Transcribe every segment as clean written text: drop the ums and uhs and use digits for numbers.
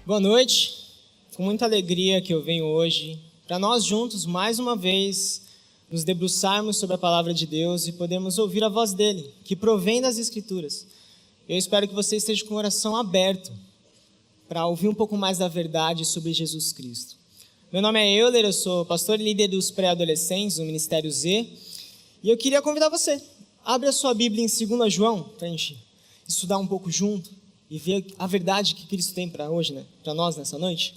Boa noite, com muita alegria que eu venho hoje para nós juntos, mais uma vez, nos debruçarmos sobre a palavra de Deus e podermos ouvir a voz dele, que provém das Escrituras. Eu espero que você esteja com o coração aberto para ouvir um pouco mais da verdade sobre Jesus Cristo. Meu nome é Euler, eu sou pastor e líder dos pré-adolescentes do Ministério Z, e eu queria convidar você, abre a sua Bíblia em 2 João, para a gente estudar um pouco junto e ver a verdade que Cristo tem para hoje, né? Para nós nessa noite.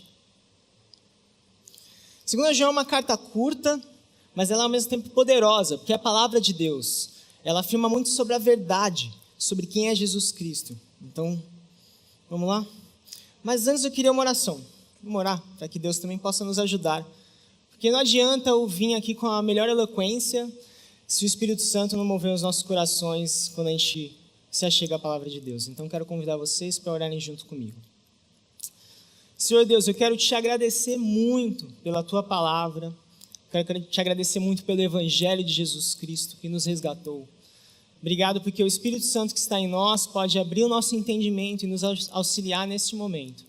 2 João é uma carta curta, mas ela é ao mesmo tempo poderosa, porque é a palavra de Deus. Ela afirma muito sobre a verdade, sobre quem é Jesus Cristo. Então, vamos lá? Mas antes eu queria uma oração. Vamos orar para que Deus também possa nos ajudar. Porque não adianta eu vir aqui com a melhor eloquência se o Espírito Santo não mover os nossos corações quando a gente se achega à palavra de Deus. Então quero convidar vocês para orarem junto comigo. Senhor Deus, eu quero te agradecer muito pela tua palavra. Quero te agradecer muito pelo Evangelho de Jesus Cristo que nos resgatou. Obrigado porque o Espírito Santo que está em nós pode abrir o nosso entendimento e nos auxiliar neste momento,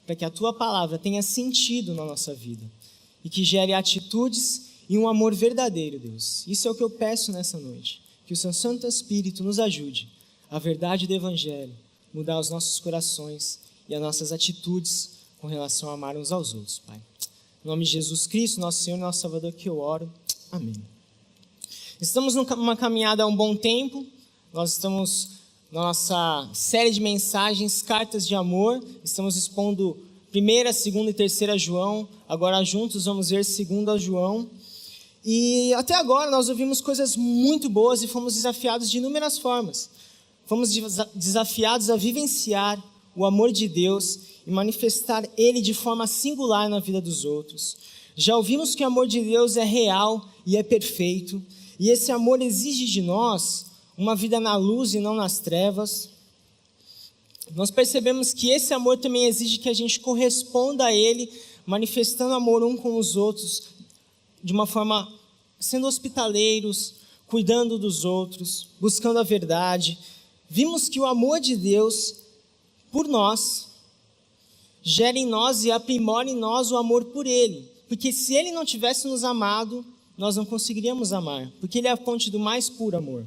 para que a tua palavra tenha sentido na nossa vida e que gere atitudes e um amor verdadeiro, Deus. Isso é o que eu peço nessa noite, que o seu Santo Espírito nos ajude a verdade do Evangelho, mudar os nossos corações e as nossas atitudes com relação a amar uns aos outros, Pai. Em nome de Jesus Cristo, nosso Senhor e nosso Salvador, que eu oro. Amém. Estamos numa caminhada há um bom tempo. Nós estamos na nossa série de mensagens, Cartas de Amor. Estamos expondo 1ª, 2ª e 3ª João. Agora juntos vamos ver 2ª João. E até agora nós ouvimos coisas muito boas e fomos desafiados de inúmeras formas. Fomos desafiados a vivenciar o amor de Deus e manifestar Ele de forma singular na vida dos outros. Já ouvimos que o amor de Deus é real e é perfeito, e esse amor exige de nós uma vida na luz e não nas trevas. Nós percebemos que esse amor também exige que a gente corresponda a Ele, manifestando amor um com os outros, de uma forma, sendo hospitaleiros, cuidando dos outros, buscando a verdade. Vimos que o amor de Deus por nós gera em nós e aprimora em nós o amor por Ele. Porque se Ele não tivesse nos amado, nós não conseguiríamos amar. Porque Ele é a fonte do mais puro amor.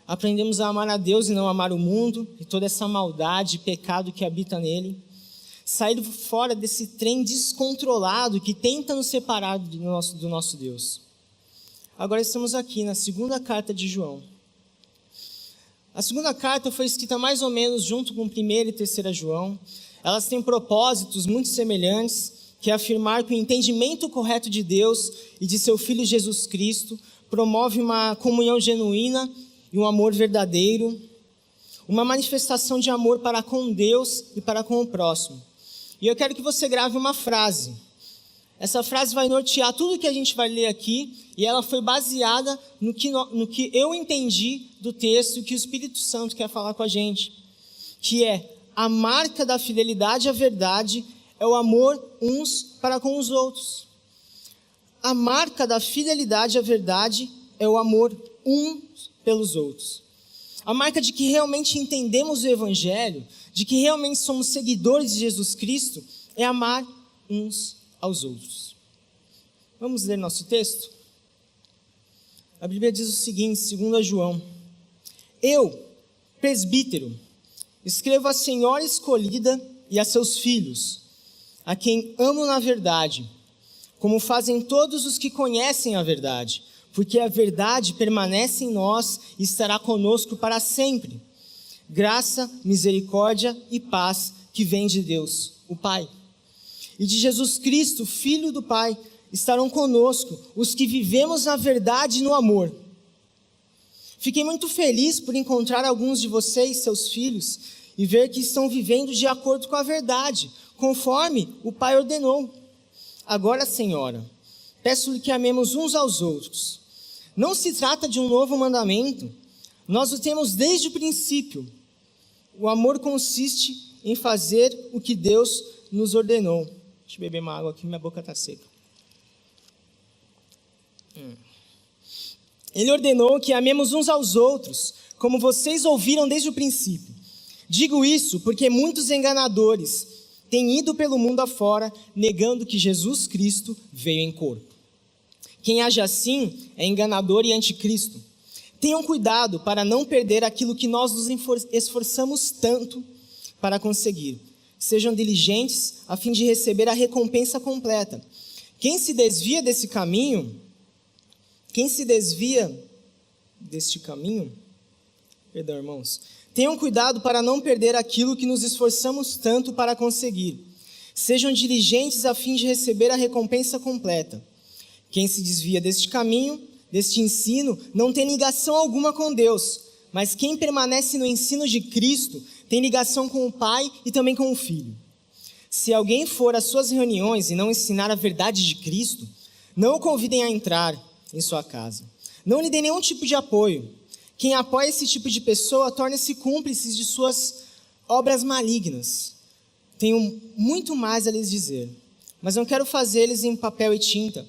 Aprendemos a amar a Deus e não amar o mundo e toda essa maldade e pecado que habita nele. Sair fora desse trem descontrolado que tenta nos separar do nosso Deus. Agora estamos aqui na 2ª carta de João. A 2ª carta foi escrita mais ou menos junto com 1ª e 3ª João. Elas têm propósitos muito semelhantes, que é afirmar que o entendimento correto de Deus e de seu Filho Jesus Cristo promove uma comunhão genuína e um amor verdadeiro, uma manifestação de amor para com Deus e para com o próximo. E eu quero que você grave uma frase. Essa frase vai nortear tudo que a gente vai ler aqui, e ela foi baseada no que eu entendi do texto e que o Espírito Santo quer falar com a gente, que é: a marca da fidelidade à verdade é o amor uns para com os outros. A marca da fidelidade à verdade é o amor uns pelos outros. A marca de que realmente entendemos o Evangelho, de que realmente somos seguidores de Jesus Cristo, é amar uns aos outros. Vamos ler nosso texto? A Bíblia diz o seguinte, 2 João: eu, presbítero, escrevo à senhora escolhida e a seus filhos, a quem amo na verdade, como fazem todos os que conhecem a verdade, porque a verdade permanece em nós e estará conosco para sempre. Graça, misericórdia e paz que vem de Deus, o Pai, e de Jesus Cristo, Filho do Pai, estarão conosco os que vivemos na verdade e no amor. Fiquei muito feliz por encontrar alguns de vocês, seus filhos, e ver que estão vivendo de acordo com a verdade, conforme o Pai ordenou. Agora, Senhora, peço-lhe que amemos uns aos outros. Não se trata de um novo mandamento, nós o temos desde o princípio. O amor consiste em fazer o que Deus nos ordenou. Deixa eu beber uma água aqui, minha boca está seca. Ele ordenou que amemos uns aos outros, como vocês ouviram desde o princípio. Digo isso porque muitos enganadores têm ido pelo mundo afora, negando que Jesus Cristo veio em corpo. Quem age assim é enganador e anticristo. Tenham cuidado para não perder aquilo que nós nos esforçamos tanto para conseguir. Sejam diligentes a fim de receber a recompensa completa. Quem se desvia deste caminho, perdão, irmãos, tenham cuidado para não perder aquilo que nos esforçamos tanto para conseguir. Sejam diligentes a fim de receber a recompensa completa. Quem se desvia deste caminho, deste ensino, não tem ligação alguma com Deus, mas quem permanece no ensino de Cristo tem ligação com o Pai e também com o Filho. Se alguém for às suas reuniões e não ensinar a verdade de Cristo, não o convidem a entrar em sua casa. Não lhe dê nenhum tipo de apoio. Quem apoia esse tipo de pessoa torna-se cúmplice de suas obras malignas. Tenho muito mais a lhes dizer, mas não quero fazê-los em papel e tinta,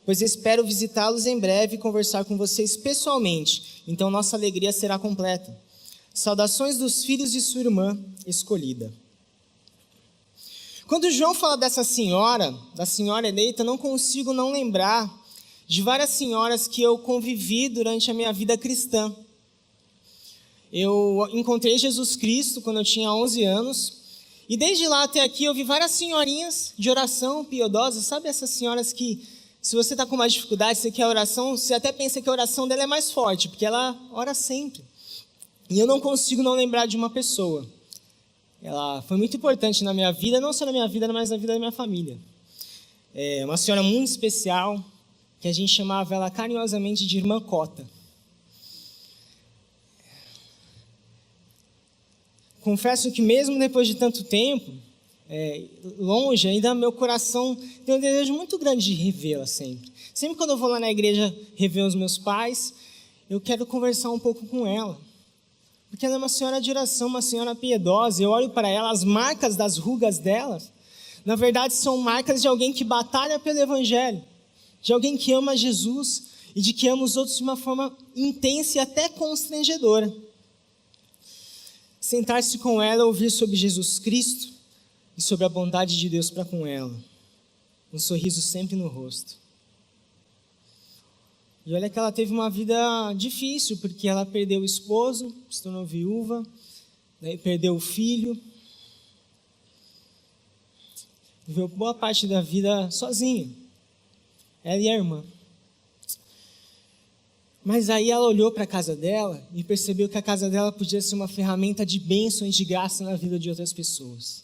pois espero visitá-los em breve e conversar com vocês pessoalmente, então nossa alegria será completa. Saudações dos filhos de sua irmã escolhida. Quando João fala dessa senhora, da senhora eleita, não consigo não lembrar de várias senhoras que eu convivi durante a minha vida cristã. Eu encontrei Jesus Cristo quando eu tinha 11 anos, e desde lá até aqui eu vi várias senhorinhas de oração piedosas, sabe essas senhoras que, se você está com uma dificuldade, você quer oração, você até pensa que a oração dela é mais forte, porque ela ora sempre. E eu não consigo não lembrar de uma pessoa. Ela foi muito importante na minha vida, não só na minha vida, mas na vida da minha família. É uma senhora muito especial, que a gente chamava ela carinhosamente de Irmã Cota. Confesso que mesmo depois de tanto tempo, longe, ainda meu coração tem um desejo muito grande de revê-la sempre. Sempre quando eu vou lá na igreja rever os meus pais, eu quero conversar um pouco com ela. Porque ela é uma senhora de oração, uma senhora piedosa. Eu olho para ela, as marcas das rugas dela, na verdade são marcas de alguém que batalha pelo Evangelho, de alguém que ama Jesus e de que ama os outros de uma forma intensa e até constrangedora. Sentar-se com ela, ouvir sobre Jesus Cristo e sobre a bondade de Deus para com ela. Um sorriso sempre no rosto. E olha que ela teve uma vida difícil, porque ela perdeu o esposo, se tornou viúva, daí perdeu o filho. Viveu boa parte da vida sozinha, ela e a irmã. Mas aí ela olhou para a casa dela e percebeu que a casa dela podia ser uma ferramenta de bênção e de graça na vida de outras pessoas.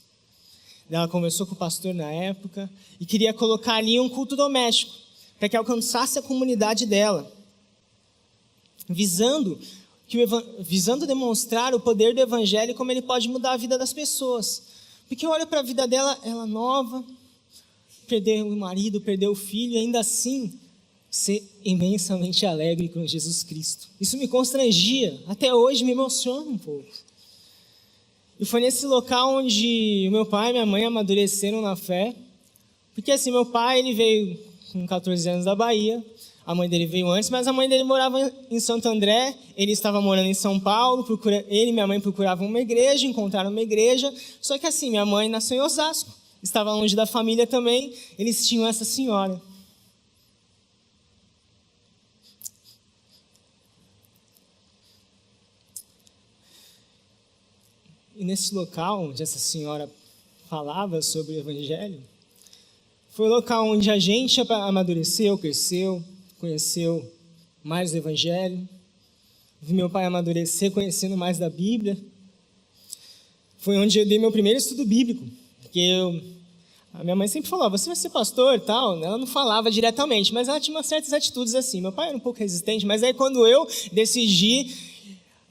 Ela conversou com o pastor na época e queria colocar ali um culto doméstico, para que alcançasse a comunidade dela, visando demonstrar o poder do Evangelho e como ele pode mudar a vida das pessoas. Porque eu olho para a vida dela, ela nova, perdeu o marido, perdeu o filho, e ainda assim ser imensamente alegre com Jesus Cristo. Isso me constrangia, até hoje me emociona um pouco. E foi nesse local onde o meu pai e minha mãe amadureceram na fé, porque assim, meu pai ele veio com 14 anos da Bahia, a mãe dele veio antes, mas a mãe dele morava em Santo André, ele estava morando em São Paulo, ele e minha mãe procuravam uma igreja, encontraram uma igreja, só que assim, minha mãe nasceu em Osasco, estava longe da família também, eles tinham essa senhora. E nesse local onde essa senhora falava sobre o Evangelho, foi o local onde a gente amadureceu, cresceu, conheceu mais do Evangelho. Vi meu pai amadurecer, conhecendo mais da Bíblia. Foi onde eu dei meu primeiro estudo bíblico. Porque a minha mãe sempre falou, você vai ser pastor e tal. Ela não falava diretamente, mas ela tinha umas certas atitudes assim. Meu pai era um pouco resistente, mas aí quando eu decidi,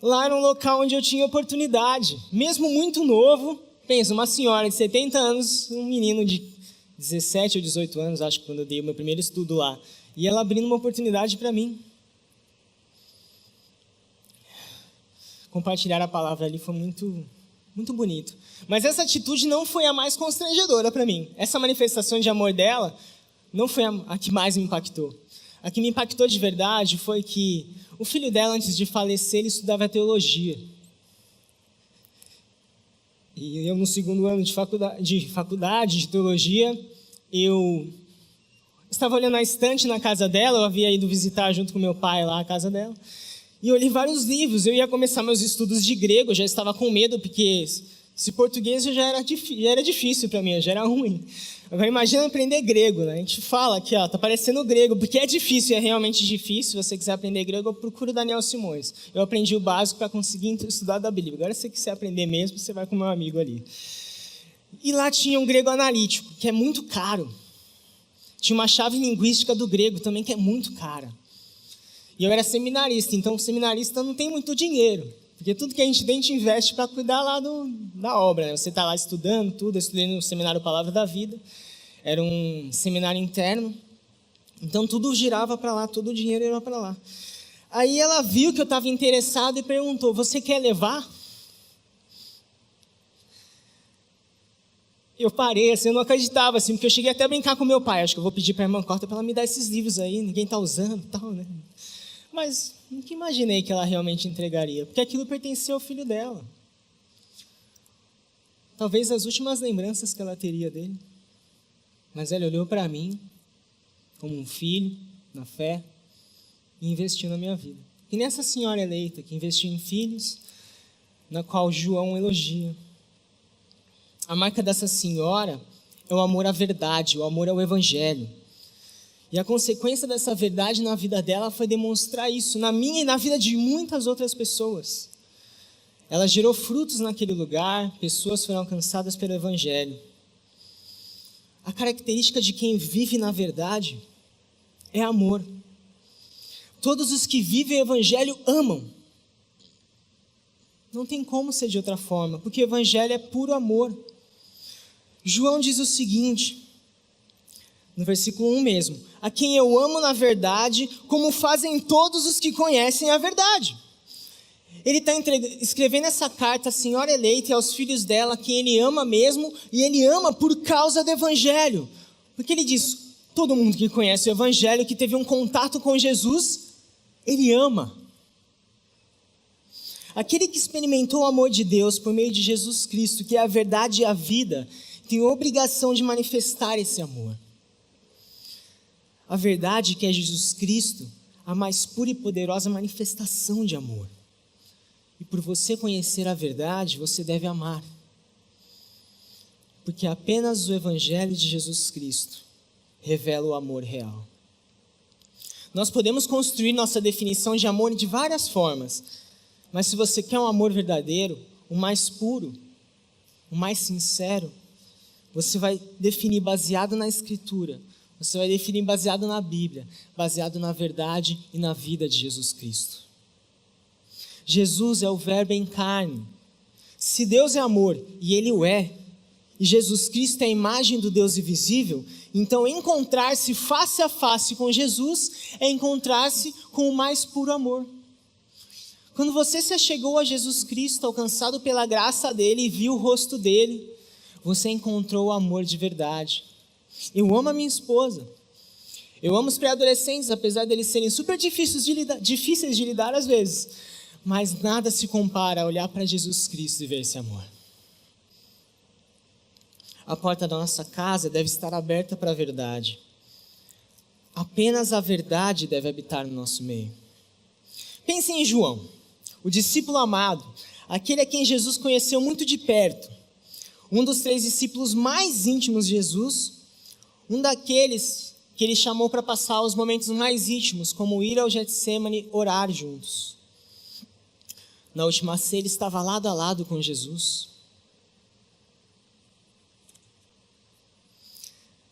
lá era um local onde eu tinha oportunidade. Mesmo muito novo, pensa, uma senhora de 70 anos, um menino de 17 ou 18 anos, acho que quando eu dei o meu primeiro estudo lá. E ela abrindo uma oportunidade para mim. Compartilhar a palavra ali foi muito, muito bonito. Mas essa atitude não foi a mais constrangedora para mim. Essa manifestação de amor dela não foi a que mais me impactou. A que me impactou de verdade foi que o filho dela, antes de falecer, ele estudava teologia. E eu, no segundo ano de faculdade de teologia, eu estava olhando a estante na casa dela, eu havia ido visitar junto com meu pai lá a casa dela, e eu li vários livros. Eu ia começar meus estudos de grego, eu já estava com medo, porque se português já era difícil para mim, já era ruim. Agora imagina aprender grego, né? A gente fala aqui, ó, tá parecendo grego, porque é difícil, é realmente difícil. Se você quiser aprender grego, eu procuro Daniel Simões. Eu aprendi o básico para conseguir estudar da Bíblia. Agora, se você quiser aprender mesmo, você vai com o meu amigo ali. E lá tinha um grego analítico, que é muito caro. Tinha uma chave linguística do grego também, que é muito cara. E eu era seminarista, então o seminarista não tem muito dinheiro. Porque tudo que a gente tem, a gente investe para cuidar lá da obra. Né? Você está lá estudando tudo. Eu estudei no seminário Palavra da Vida. Era um seminário interno. Então tudo girava para lá, todo o dinheiro ia para lá. Aí ela viu que eu estava interessado e perguntou, você quer levar? Eu parei, assim, eu não acreditava, assim, porque eu cheguei até a brincar com meu pai. Acho que eu vou pedir para a irmã Corta para ela me dar esses livros aí, ninguém está usando e tal, né? Mas nunca imaginei que ela realmente entregaria, porque aquilo pertencia ao filho dela. Talvez as últimas lembranças que ela teria dele. Mas ela olhou para mim como um filho, na fé, e investiu na minha vida. E nessa senhora eleita que investiu em filhos, na qual João elogia. A marca dessa senhora é o amor à verdade, o amor ao evangelho. E a consequência dessa verdade na vida dela foi demonstrar isso, na minha e na vida de muitas outras pessoas. Ela gerou frutos naquele lugar, pessoas foram alcançadas pelo Evangelho. A característica de quem vive na verdade é amor. Todos os que vivem o Evangelho amam. Não tem como ser de outra forma, porque o Evangelho é puro amor. João diz o seguinte, no versículo 1 mesmo, a quem eu amo na verdade, como fazem todos os que conhecem a verdade. Ele está escrevendo essa carta à senhora eleita e aos filhos dela, quem ele ama mesmo, e ele ama por causa do Evangelho. Porque ele diz, todo mundo que conhece o Evangelho, que teve um contato com Jesus, ele ama. Aquele que experimentou o amor de Deus por meio de Jesus Cristo, que é a verdade e a vida, tem a obrigação de manifestar esse amor. A verdade que é Jesus Cristo, a mais pura e poderosa manifestação de amor. E por você conhecer a verdade, você deve amar. Porque apenas o Evangelho de Jesus Cristo revela o amor real. Nós podemos construir nossa definição de amor de várias formas, mas se você quer um amor verdadeiro, o mais puro, o mais sincero, você vai definir baseado na Escritura. Você vai definir baseado na Bíblia, baseado na verdade e na vida de Jesus Cristo. Jesus é o Verbo em carne. Se Deus é amor e Ele o é, e Jesus Cristo é a imagem do Deus invisível, então encontrar-se face a face com Jesus é encontrar-se com o mais puro amor. Quando você se achegou a Jesus Cristo, alcançado pela graça dEle e viu o rosto dEle, você encontrou o amor de verdade. Eu amo a minha esposa. Eu amo os pré-adolescentes, apesar deles serem super difíceis de lidar às vezes. Mas nada se compara a olhar para Jesus Cristo e ver esse amor. A porta da nossa casa deve estar aberta para a verdade. Apenas a verdade deve habitar no nosso meio. Pense em João, o discípulo amado, aquele a quem Jesus conheceu muito de perto. Um dos 3 discípulos mais íntimos de Jesus, um daqueles que ele chamou para passar os momentos mais íntimos, como ir ao Getsêmani orar juntos. Na última ceia, ele estava lado a lado com Jesus.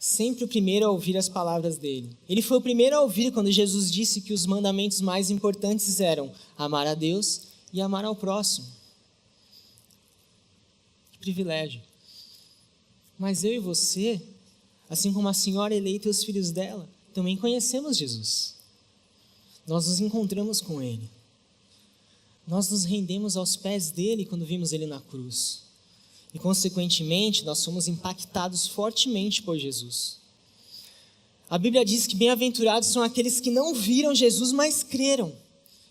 Sempre o primeiro a ouvir as palavras dele. Ele foi o primeiro a ouvir quando Jesus disse que os mandamentos mais importantes eram amar a Deus e amar ao próximo. Que privilégio. Mas eu e você, assim como a senhora eleita e os filhos dela, também conhecemos Jesus. Nós nos encontramos com Ele. Nós nos rendemos aos pés dEle quando vimos Ele na cruz. E, consequentemente, nós somos impactados fortemente por Jesus. A Bíblia diz que bem-aventurados são aqueles que não viram Jesus, mas creram.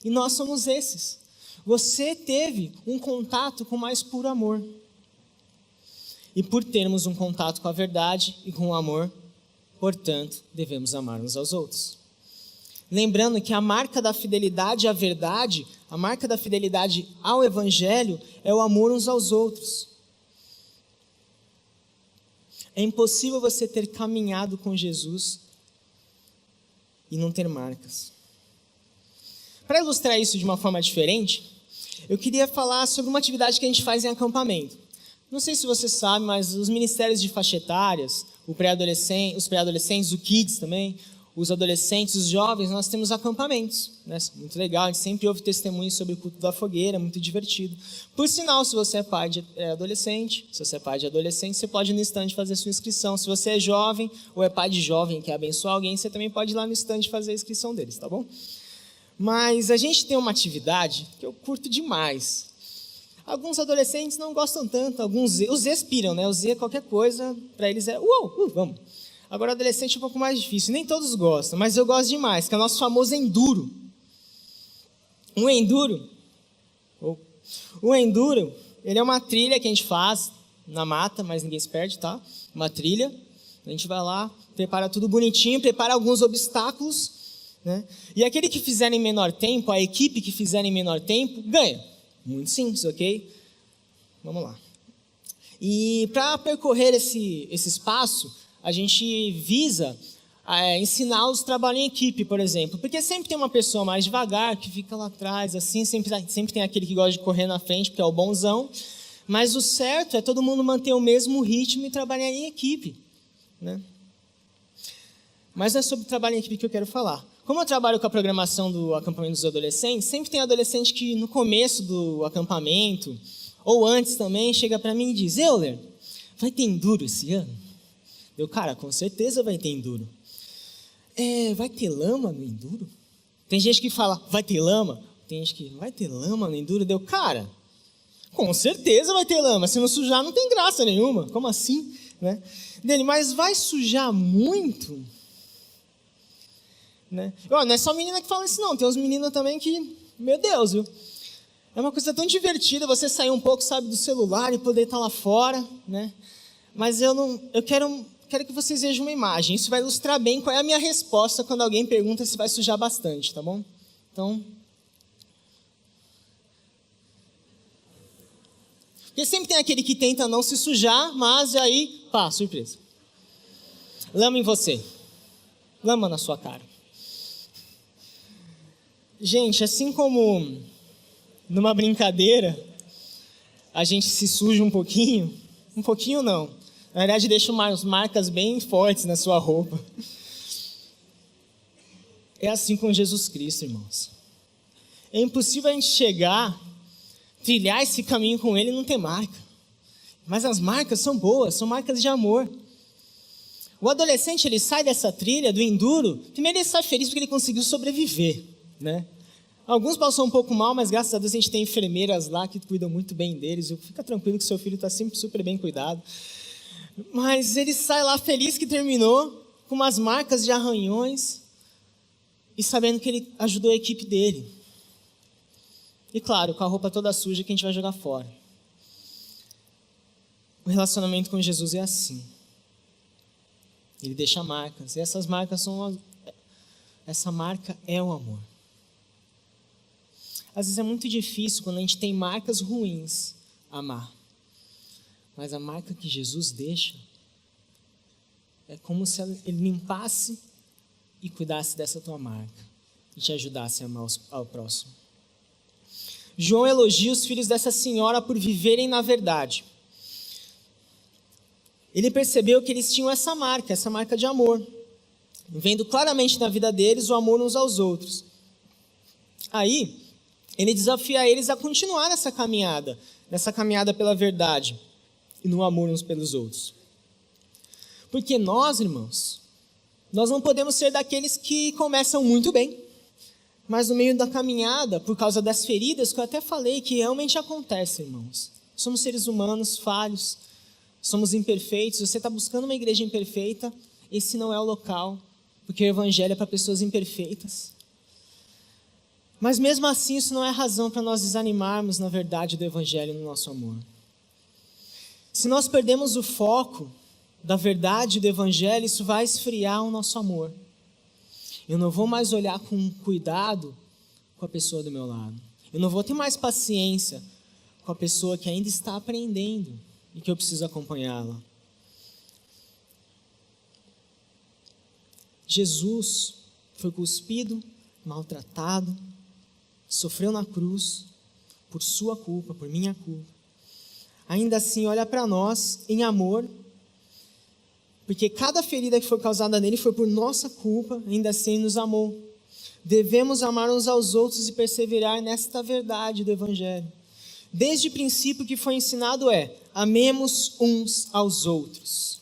E nós somos esses. Você teve um contato com o mais puro amor. E por termos um contato com a verdade e com o amor, portanto, devemos amar uns aos outros. Lembrando que a marca da fidelidade à verdade, a marca da fidelidade ao Evangelho, é o amor uns aos outros. É impossível você ter caminhado com Jesus e não ter marcas. Para ilustrar isso de uma forma diferente, eu queria falar sobre uma atividade que a gente faz em acampamento. Não sei se você sabe, mas os ministérios de faixa etárias, os pré-adolescentes, o Kids também, os adolescentes, os jovens, nós temos acampamentos, né? Muito legal, a gente sempre ouve testemunhos sobre o culto da fogueira, muito divertido. Por sinal, se você é pai de adolescente, se você é pai de adolescente, você pode ir no stand fazer sua inscrição. Se você é jovem ou é pai de jovem, quer abençoar alguém, você também pode ir lá no stand fazer a inscrição deles, tá bom? Mas a gente tem uma atividade que eu curto demais. Alguns adolescentes não gostam tanto, os Z piram, né? O Z, qualquer coisa, para eles é vamos. Agora, adolescente é um pouco mais difícil. Nem todos gostam, mas eu gosto demais, que é o nosso famoso enduro. O enduro, ele é uma trilha que a gente faz na mata, mas ninguém se perde, tá? Uma trilha. A gente vai lá, prepara tudo bonitinho, prepara alguns obstáculos, né? E aquele que fizer em menor tempo, a equipe que fizer em menor tempo, ganha. Muito simples, ok? Vamos lá. E para percorrer esse espaço, a gente visa ensinar os trabalhos em equipe, por exemplo. Porque sempre tem uma pessoa mais devagar, que fica lá atrás, assim, sempre tem aquele que gosta de correr na frente, porque é o bonzão. Mas o certo é todo mundo manter o mesmo ritmo e trabalhar em equipe, né? Mas não é sobre trabalho em equipe que eu quero falar. Como eu trabalho com a programação do acampamento dos adolescentes, sempre tem adolescente que no começo do acampamento, ou antes também, chega para mim e diz: Euler, vai ter enduro esse ano? Eu, cara, com certeza vai ter enduro. Vai ter lama no enduro? Tem gente que fala, vai ter lama? Tem gente que, vai ter lama no enduro? Deu, cara, com certeza vai ter lama. Se não sujar, não tem graça nenhuma. Como assim? Né? Dele, mas vai sujar muito? Né? Não é só menina que fala isso, não. Tem uns meninos também que, meu Deus, viu? É uma coisa tão divertida você sair um pouco, sabe, do celular e poder estar lá fora, né? Mas eu quero que vocês vejam uma imagem. Isso vai ilustrar bem qual é a minha resposta quando alguém pergunta se vai sujar bastante, tá bom? Então, porque sempre tem aquele que tenta não se sujar, mas aí, pá, surpresa. Lama em você. Lama na sua cara. Gente, assim como numa brincadeira, a gente se suja um pouquinho não. Na verdade, deixa umas marcas bem fortes na sua roupa. É assim com Jesus Cristo, irmãos. É impossível a gente trilhar esse caminho com Ele e não ter marca. Mas as marcas são boas, são marcas de amor. O adolescente, ele sai dessa trilha, do enduro, primeiro ele sai feliz porque ele conseguiu sobreviver, né? Alguns passam um pouco mal, mas graças a Deus a gente tem enfermeiras lá que cuidam muito bem deles. Fica tranquilo que seu filho está sempre super bem cuidado. Mas ele sai lá feliz que terminou, com umas marcas de arranhões, e sabendo que ele ajudou a equipe dele. E claro, com a roupa toda suja que a gente vai jogar fora. O relacionamento com Jesus é assim. Ele deixa marcas, e essas marcas essa marca é o amor. Às vezes é muito difícil, quando a gente tem marcas ruins, amar. Mas a marca que Jesus deixa é como se Ele limpasse e cuidasse dessa tua marca e te ajudasse a amar ao próximo. João elogia os filhos dessa senhora por viverem na verdade. Ele percebeu que eles tinham essa marca de amor, vendo claramente na vida deles o amor uns aos outros. Aí, ele desafia eles a continuar nessa caminhada pela verdade e no amor uns pelos outros. Porque nós, irmãos, nós não podemos ser daqueles que começam muito bem, mas no meio da caminhada, por causa das feridas, que eu até falei que realmente acontece, irmãos. Somos seres humanos, falhos, somos imperfeitos. Você está buscando uma igreja imperfeita, esse não é o local, porque o evangelho é para pessoas imperfeitas. Mas mesmo assim, isso não é razão para nós desanimarmos na verdade do evangelho no nosso amor. Se nós perdemos o foco da verdade do Evangelho, isso vai esfriar o nosso amor. Eu não vou mais olhar com cuidado com a pessoa do meu lado. Eu não vou ter mais paciência com a pessoa que ainda está aprendendo e que eu preciso acompanhá-la. Jesus foi cuspido, maltratado, sofreu na cruz por sua culpa, por minha culpa. Ainda assim, olha para nós em amor, porque cada ferida que foi causada nele foi por nossa culpa, ainda assim ele nos amou. Devemos amar uns aos outros e perseverar nesta verdade do Evangelho. Desde o princípio que foi ensinado amemos uns aos outros.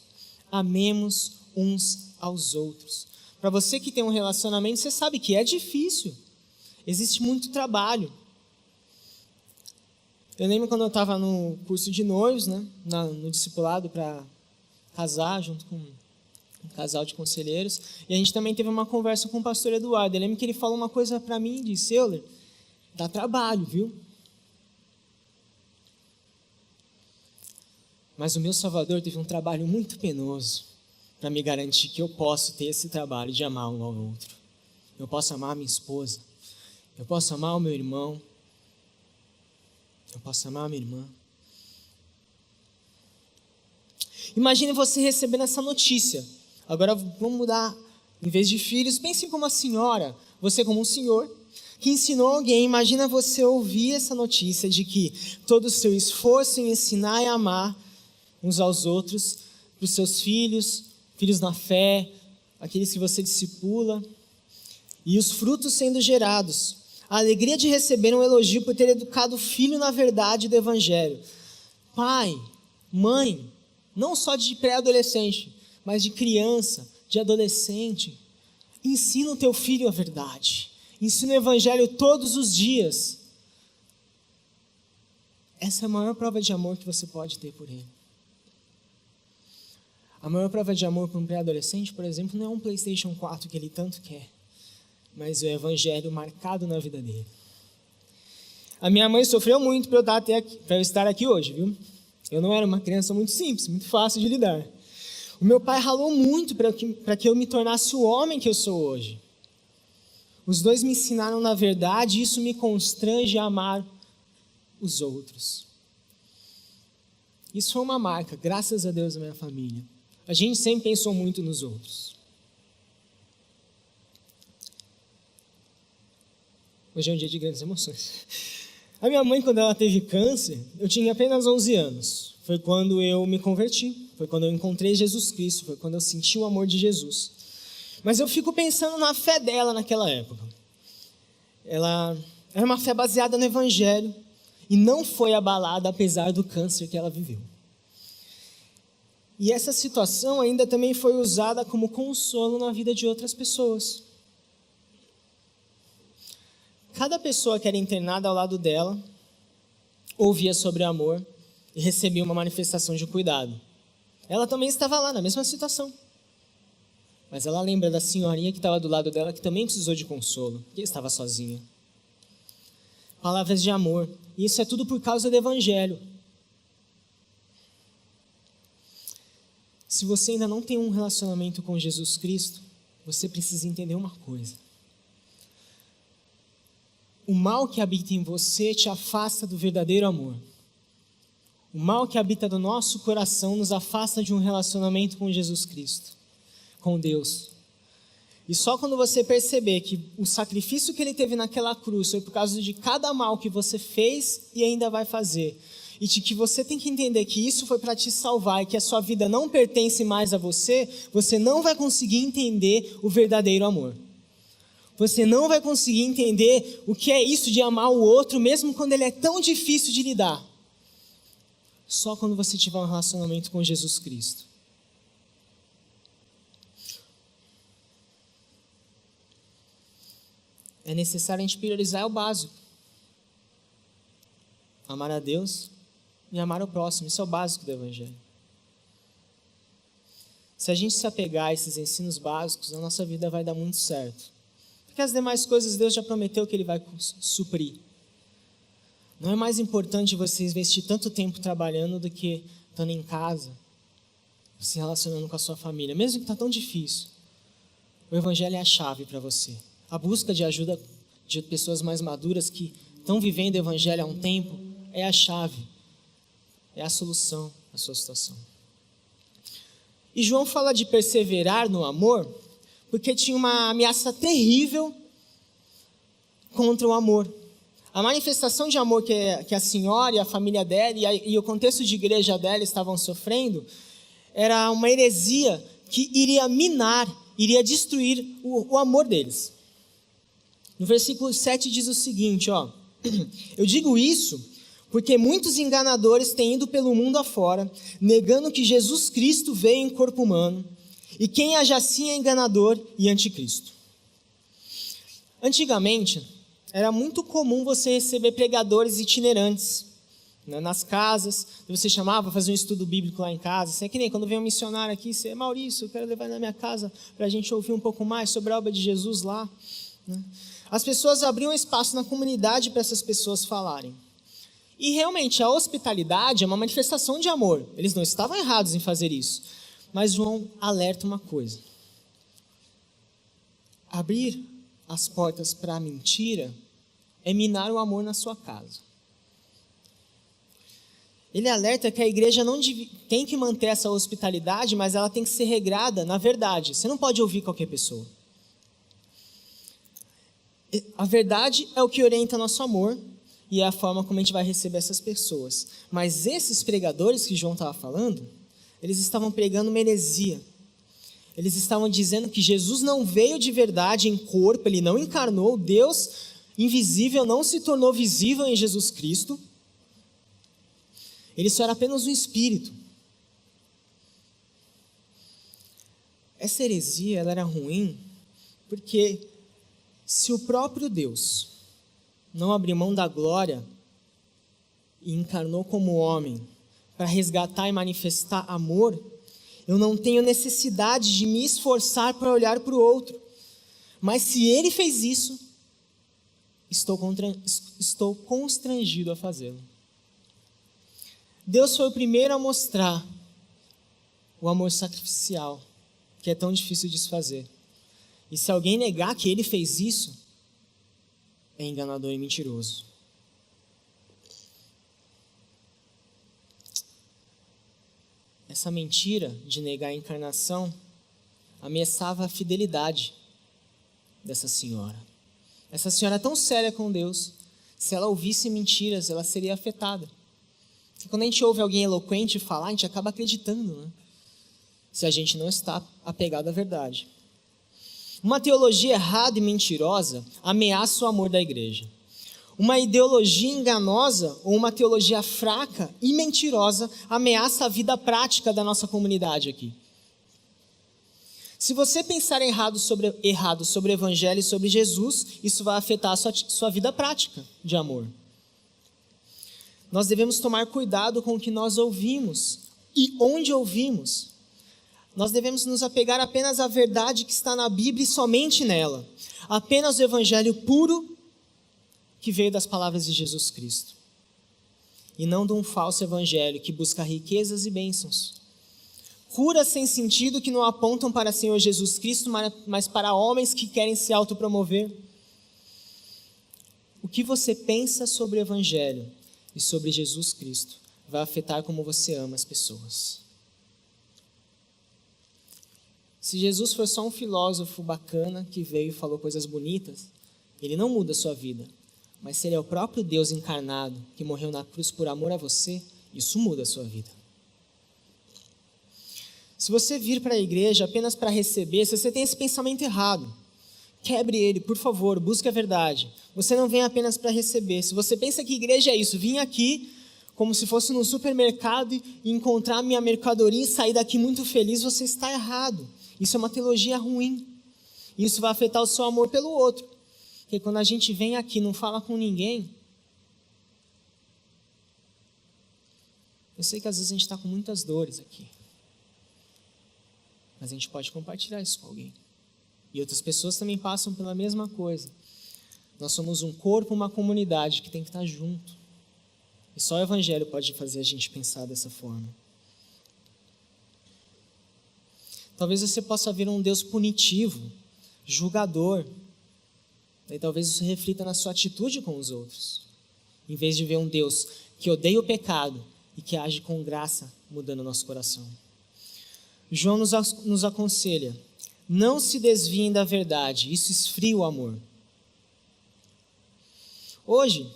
Amemos uns aos outros. Para você que tem um relacionamento, você sabe que é difícil. Existe muito trabalho. Eu lembro quando eu estava no curso de noivos, né, no discipulado para casar, junto com um casal de conselheiros, e a gente também teve uma conversa com o pastor Eduardo. Eu lembro que ele falou uma coisa para mim e disse: Euler, dá trabalho, viu? Mas o meu Salvador teve um trabalho muito penoso para me garantir que eu posso ter esse trabalho de amar um ao outro. Eu posso amar a minha esposa, eu posso amar o meu irmão, eu posso amar a minha irmã. Imagine você recebendo essa notícia. Agora vamos mudar. Em vez de filhos, pense como uma senhora. Você como um senhor que ensinou alguém. Imagina você ouvir essa notícia de que todo o seu esforço em ensinar e amar uns aos outros, para os seus filhos, filhos na fé, aqueles que você discipula, e os frutos sendo gerados. A alegria de receber um elogio por ter educado o filho na verdade do Evangelho. Pai, mãe, não só de pré-adolescente, mas de criança, de adolescente, ensina o teu filho a verdade. Ensina o Evangelho todos os dias. Essa é a maior prova de amor que você pode ter por ele. A maior prova de amor para um pré-adolescente, por exemplo, não é um PlayStation 4 que ele tanto quer, mas o Evangelho marcado na vida dele. A minha mãe sofreu muito para eu estar aqui hoje, viu? Eu não era uma criança muito simples, muito fácil de lidar. O meu pai ralou muito para que eu me tornasse o homem que eu sou hoje. Os dois me ensinaram na verdade e isso me constrange a amar os outros. Isso foi uma marca, graças a Deus, da minha família. A gente sempre pensou muito nos outros. Hoje é um dia de grandes emoções. A minha mãe, quando ela teve câncer, eu tinha apenas 11 anos. Foi quando eu me converti, foi quando eu encontrei Jesus Cristo, foi quando eu senti o amor de Jesus. Mas eu fico pensando na fé dela naquela época. Ela era uma fé baseada no Evangelho e não foi abalada apesar do câncer que ela viveu. E essa situação ainda também foi usada como consolo na vida de outras pessoas. Cada pessoa que era internada ao lado dela ouvia sobre amor e recebia uma manifestação de cuidado. Ela também estava lá na mesma situação. Mas ela lembra da senhorinha que estava do lado dela, que também precisou de consolo, que estava sozinha. Palavras de amor. E isso é tudo por causa do Evangelho. Se você ainda não tem um relacionamento com Jesus Cristo, você precisa entender uma coisa. O mal que habita em você te afasta do verdadeiro amor. O mal que habita no nosso coração nos afasta de um relacionamento com Jesus Cristo, com Deus. E só quando você perceber que o sacrifício que Ele teve naquela cruz foi por causa de cada mal que você fez e ainda vai fazer, e de que você tem que entender que isso foi para te salvar e que a sua vida não pertence mais a você, você não vai conseguir entender o verdadeiro amor. Você não vai conseguir entender o que é isso de amar o outro, mesmo quando ele é tão difícil de lidar. Só quando você tiver um relacionamento com Jesus Cristo. É necessário a gente priorizar o básico. Amar a Deus e amar o próximo. Isso é o básico do Evangelho. Se a gente se apegar a esses ensinos básicos, a nossa vida vai dar muito certo. Porque as demais coisas Deus já prometeu que Ele vai suprir. Não é mais importante você investir tanto tempo trabalhando do que estando em casa, se relacionando com a sua família, mesmo que está tão difícil, o Evangelho é a chave para você. A busca de ajuda de pessoas mais maduras que estão vivendo o Evangelho há um tempo é a chave, é a solução da sua situação. E João fala de perseverar no amor porque tinha uma ameaça terrível contra o amor. A manifestação de amor que a senhora e a família dela e o contexto de igreja dela estavam sofrendo era uma heresia que iria minar, iria destruir o amor deles. No versículo 7 diz o seguinte, eu digo isso porque muitos enganadores têm ido pelo mundo afora, negando que Jesus Cristo veio em corpo humano, e quem age assim é enganador e anticristo. Antigamente, era muito comum você receber pregadores itinerantes, né, nas casas, você chamava, fazia um estudo bíblico lá em casa, assim, é que nem quando vem um missionário aqui, você, Maurício, eu quero levar na minha casa para a gente ouvir um pouco mais sobre a obra de Jesus lá. Né? As pessoas abriam espaço na comunidade para essas pessoas falarem. E realmente a hospitalidade é uma manifestação de amor. Eles não estavam errados em fazer isso. Mas João alerta uma coisa. Abrir as portas para a mentira é minar o amor na sua casa. Ele alerta que a igreja não tem que manter essa hospitalidade, mas ela tem que ser regrada na verdade. Você não pode ouvir qualquer pessoa. A verdade é o que orienta nosso amor, e é a forma como a gente vai receber essas pessoas. Mas esses pregadores que João estava falando, eles estavam pregando uma heresia. Eles estavam dizendo que Jesus não veio de verdade em corpo, ele não encarnou, Deus invisível não se tornou visível em Jesus Cristo. Ele só era apenas um espírito. Essa heresia, ela era ruim, porque se o próprio Deus não abriu mão da glória e encarnou como homem para resgatar e manifestar amor, eu não tenho necessidade de me esforçar para olhar para o outro. Mas se ele fez isso, estou constrangido a fazê-lo. Deus foi o primeiro a mostrar o amor sacrificial, que é tão difícil de se fazer. E se alguém negar que ele fez isso, é enganador e mentiroso. Essa mentira de negar a encarnação ameaçava a fidelidade dessa senhora. Essa senhora é tão séria com Deus, se ela ouvisse mentiras, ela seria afetada. Porque quando a gente ouve alguém eloquente falar, a gente acaba acreditando, né? Se a gente não está apegado à verdade. Uma teologia errada e mentirosa ameaça o amor da igreja. Uma ideologia enganosa ou uma teologia fraca e mentirosa ameaça a vida prática da nossa comunidade aqui. Se você pensar errado sobre o Evangelho e sobre Jesus, isso vai afetar a sua vida prática de amor. Nós devemos tomar cuidado com o que nós ouvimos e onde ouvimos. Nós devemos nos apegar apenas à verdade que está na Bíblia e somente nela. Apenas o Evangelho puro que veio das palavras de Jesus Cristo. E não de um falso Evangelho que busca riquezas e bênçãos. Curas sem sentido que não apontam para o Senhor Jesus Cristo, mas para homens que querem se autopromover. O que você pensa sobre o Evangelho e sobre Jesus Cristo vai afetar como você ama as pessoas. Se Jesus for só um filósofo bacana que veio e falou coisas bonitas, ele não muda a sua vida. Mas se ele é o próprio Deus encarnado que morreu na cruz por amor a você, isso muda a sua vida. Se você vir para a igreja apenas para receber, se você tem esse pensamento errado, quebre ele, por favor, busque a verdade. Você não vem apenas para receber. Se você pensa que igreja é isso, vim aqui como se fosse num supermercado e encontrar minha mercadoria e sair daqui muito feliz, você está errado. Isso é uma teologia ruim. Isso vai afetar o seu amor pelo outro. Porque quando a gente vem aqui e não fala com ninguém, eu sei que às vezes a gente está com muitas dores aqui. Mas a gente pode compartilhar isso com alguém. E outras pessoas também passam pela mesma coisa. Nós somos um corpo, uma comunidade que tem que estar junto. E só o Evangelho pode fazer a gente pensar dessa forma. Talvez você possa ver um Deus punitivo, julgador. Daí talvez isso reflita na sua atitude com os outros, em vez de ver um Deus que odeia o pecado e que age com graça, mudando o nosso coração. João nos aconselha: não se desviem da verdade, isso esfria o amor. Hoje,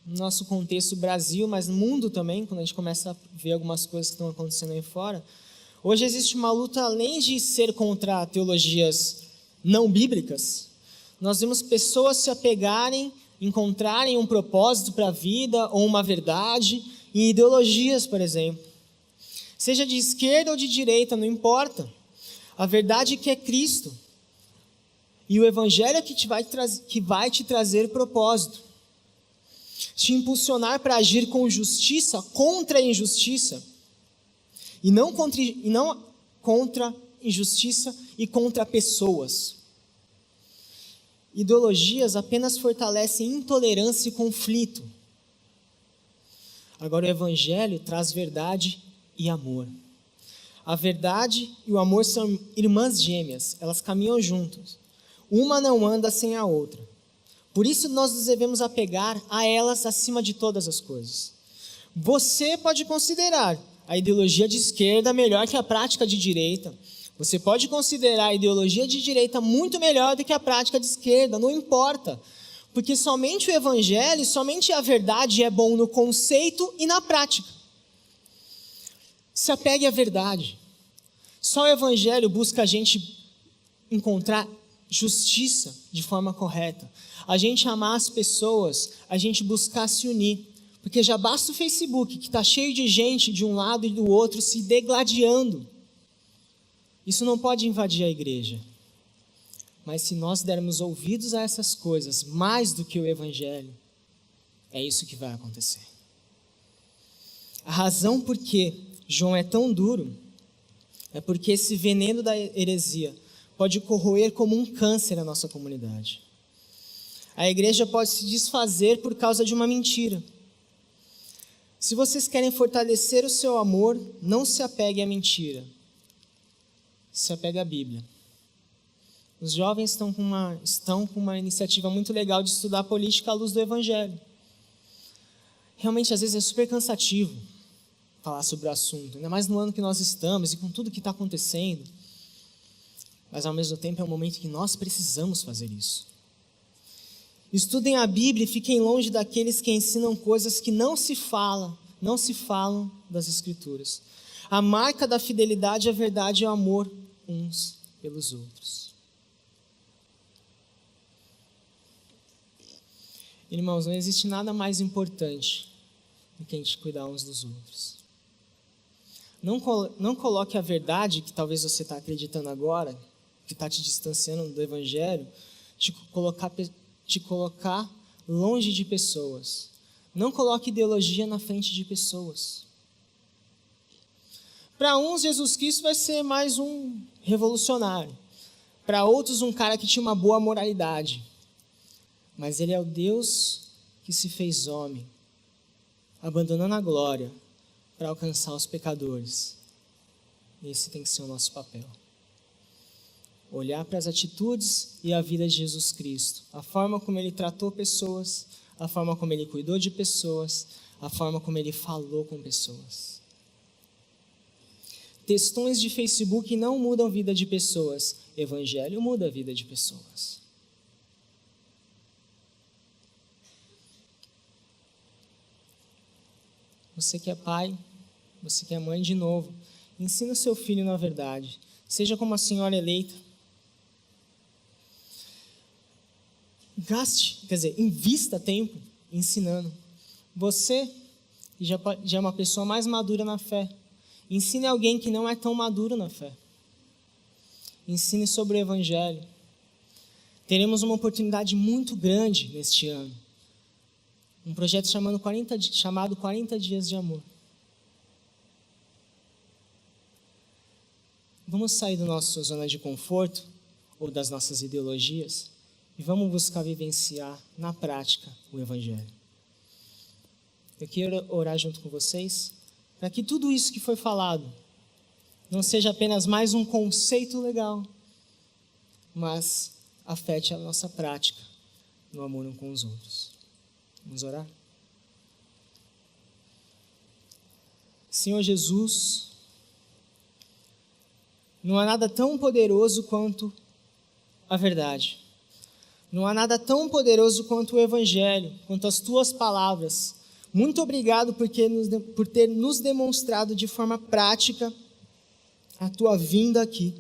no nosso contexto Brasil, mas no mundo também, quando a gente começa a ver algumas coisas que estão acontecendo aí fora, hoje existe uma luta, além de ser contra teologias não bíblicas, nós vemos pessoas se apegarem, encontrarem um propósito para a vida ou uma verdade em ideologias, por exemplo. Seja de esquerda ou de direita, não importa. A verdade é que é Cristo. E o Evangelho é que vai te trazer propósito. Te impulsionar para agir com justiça contra a injustiça. E não contra injustiça e contra pessoas. Ideologias apenas fortalecem intolerância e conflito. Agora o Evangelho traz verdade e amor. A verdade e o amor são irmãs gêmeas, elas caminham juntas. Uma não anda sem a outra. Por isso nós nos devemos apegar a elas acima de todas as coisas. Você pode considerar a ideologia de esquerda melhor que a prática de direita. Você pode considerar a ideologia de direita muito melhor do que a prática de esquerda, não importa. Porque somente o Evangelho, somente a verdade é bom no conceito e na prática. Se apegue à verdade. Só o Evangelho busca a gente encontrar justiça de forma correta. A gente amar as pessoas, a gente buscar se unir. Porque já basta o Facebook, que está cheio de gente de um lado e do outro se degladiando. Isso não pode invadir a igreja. Mas se nós dermos ouvidos a essas coisas, mais do que o Evangelho, é isso que vai acontecer. A razão por que João é tão duro é porque esse veneno da heresia pode corroer como um câncer a nossa comunidade. A igreja pode se desfazer por causa de uma mentira. Se vocês querem fortalecer o seu amor, não se apegue à mentira. Se apegue à Bíblia. Os jovens estão com uma iniciativa muito legal de estudar política à luz do Evangelho. Realmente, às vezes, é super cansativo falar sobre o assunto, ainda mais no ano que nós estamos e com tudo que está acontecendo. Mas, ao mesmo tempo, é um momento que nós precisamos fazer isso. Estudem a Bíblia e fiquem longe daqueles que ensinam coisas que não se falam das Escrituras. A marca da fidelidade à verdade é o amor uns pelos outros. Irmãos, não existe nada mais importante do que a gente cuidar uns dos outros. Não coloque a verdade que talvez você está acreditando agora, que está te distanciando do Evangelho, te colocar longe de pessoas. Não coloque ideologia na frente de pessoas. Para uns, Jesus Cristo vai ser mais um revolucionário. Para outros, um cara que tinha uma boa moralidade. Mas Ele é o Deus que se fez homem, abandonando a glória para alcançar os pecadores. Esse tem que ser o nosso papel. Olhar para as atitudes e a vida de Jesus Cristo. A forma como Ele tratou pessoas, a forma como Ele cuidou de pessoas, a forma como Ele falou com pessoas. Textões de Facebook não mudam a vida de pessoas. Evangelho muda a vida de pessoas. Você que é pai, você que é mãe, de novo, ensina o seu filho na verdade. Seja como a senhora eleita. Invista tempo ensinando. Você já é uma pessoa mais madura na fé. Ensine alguém que não é tão maduro na fé. Ensine sobre o Evangelho. Teremos uma oportunidade muito grande neste ano. Um projeto chamado 40 Dias de Amor. Vamos sair da nossa zona de conforto ou das nossas ideologias e vamos buscar vivenciar na prática o Evangelho. Eu quero orar junto com vocês para que tudo isso que foi falado não seja apenas mais um conceito legal, mas afete a nossa prática no amor um com os outros. Vamos orar? Senhor Jesus, não há nada tão poderoso quanto a verdade. Não há nada tão poderoso quanto o Evangelho, quanto as tuas palavras. Muito obrigado por ter nos demonstrado de forma prática a tua vinda aqui,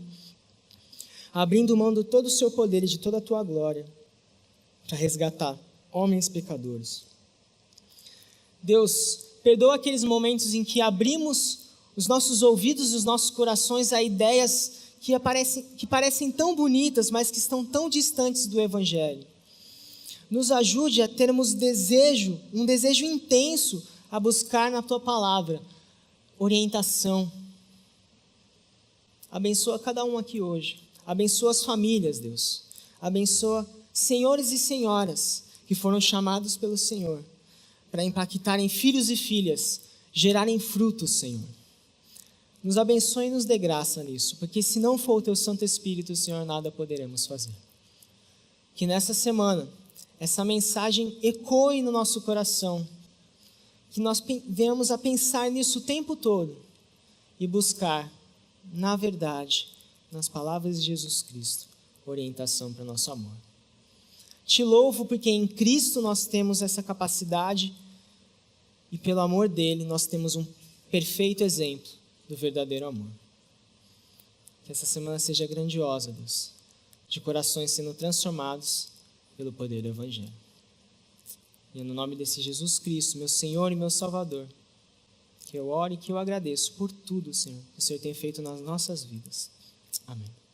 abrindo mão de todo o seu poder e de toda a tua glória, para resgatar homens pecadores. Deus, perdoa aqueles momentos em que abrimos os nossos ouvidos e os nossos corações a ideias que parecem tão bonitas, mas que estão tão distantes do Evangelho. Nos ajude a termos um desejo intenso a buscar na tua palavra orientação. Abençoa cada um aqui hoje. Abençoa as famílias, Deus. Abençoa senhores e senhoras que foram chamados pelo Senhor para impactarem filhos e filhas, gerarem frutos, Senhor. Nos abençoe e nos dê graça nisso, porque se não for o teu Santo Espírito, Senhor, nada poderemos fazer. Que nessa semana, essa mensagem ecoe no nosso coração, que nós venhamos a pensar nisso o tempo todo e buscar, na verdade, nas palavras de Jesus Cristo, orientação para o nosso amor. Te louvo porque em Cristo nós temos essa capacidade e pelo amor dele nós temos um perfeito exemplo do verdadeiro amor. Que essa semana seja grandiosa, Deus, de corações sendo transformados pelo poder do Evangelho. E é no nome desse Jesus Cristo, meu Senhor e meu Salvador, que eu oro e que eu agradeço por tudo, Senhor, que o Senhor tem feito nas nossas vidas. Amém.